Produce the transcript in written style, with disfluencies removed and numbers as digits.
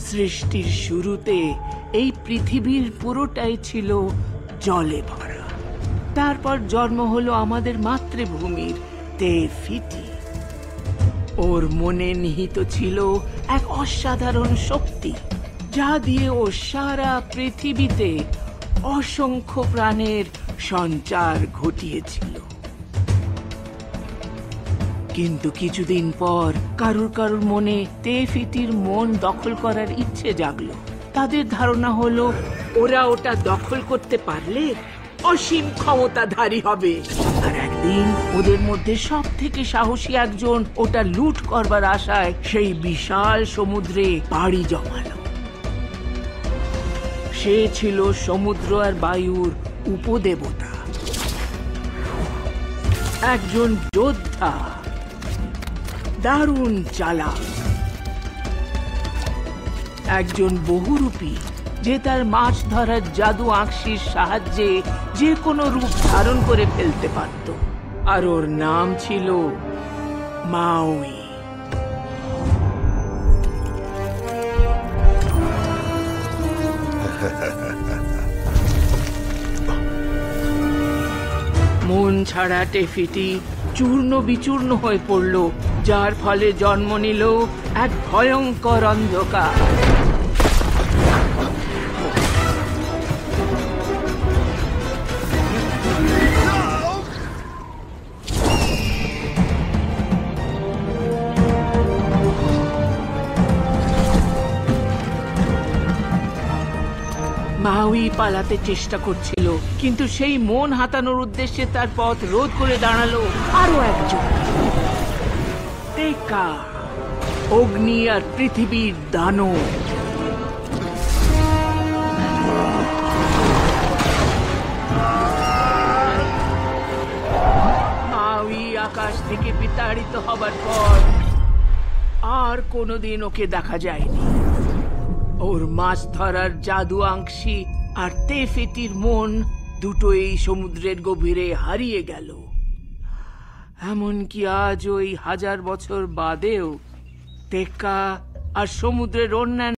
সৃষ্টির শুরুতে এই পৃথিবীর পুরোটাই ছিল জলে ভরা। তারপর জন্ম হলো আমাদের মাতৃভূমির তেফিটি। ওর মনে নিহিত ছিল এক অসাধারণ শক্তি, যা দিয়ে ও সারা পৃথিবীতে অসংখ্য প্রাণের সঞ্চার ঘটিয়েছিল। কিন্তু কিছুদিন পর কারুর মনে তেফিটির মন দখল করার ইচ্ছে জাগলো। তাদের ধারণা হলো ওরা ওটা দখল করতে পারলে অসীম ক্ষমতাধারী হবে, আর একদিন ওদের মধ্যে সব থেকে সাহসী একজন ওটা লুট করবার আশায় সেই বিশাল সমুদ্রে পাড়ি জমালো। সে ছিল সমুদ্র আর বায়ুর উপদেবতা, একজন যোদ্ধা, দারুণ চালাক, একজন বহুরূপী যে তার মাছ ধরার জাদু আঁকশির সাহায্যে যে কোনো রূপ ধারণ করে ফেলতে পারত। আর ওর নাম ছিল মাউই। মন ছাড়া টেফিটি চূর্ণ বিচূর্ণ হয়ে পড়ল, যার ফলে জন্ম নিল এক ভয়ঙ্কর অন্ধকার। মাউই পালাতে চেষ্টা করছিল, কিন্তু সেই মন হাতানোর উদ্দেশ্যে তার পথ রোধ করে দাঁড়ালো আরো একজন, টেকা, অগ্নি আর পৃথিবীর দানব। মাউই আকাশ থেকে বিতাড়িত হবার পর আর কোনোদিন ওকে দেখা যায়নি। ওর মাছ ধরার জাদু আংশি আর তেফিটির মন দুটোই সমুদ্রের গভীরে হারিয়ে গেল। এমনকি আজ ওই 1000 বছর বাদেও টেকা আর সমুদ্রের অন্যান্য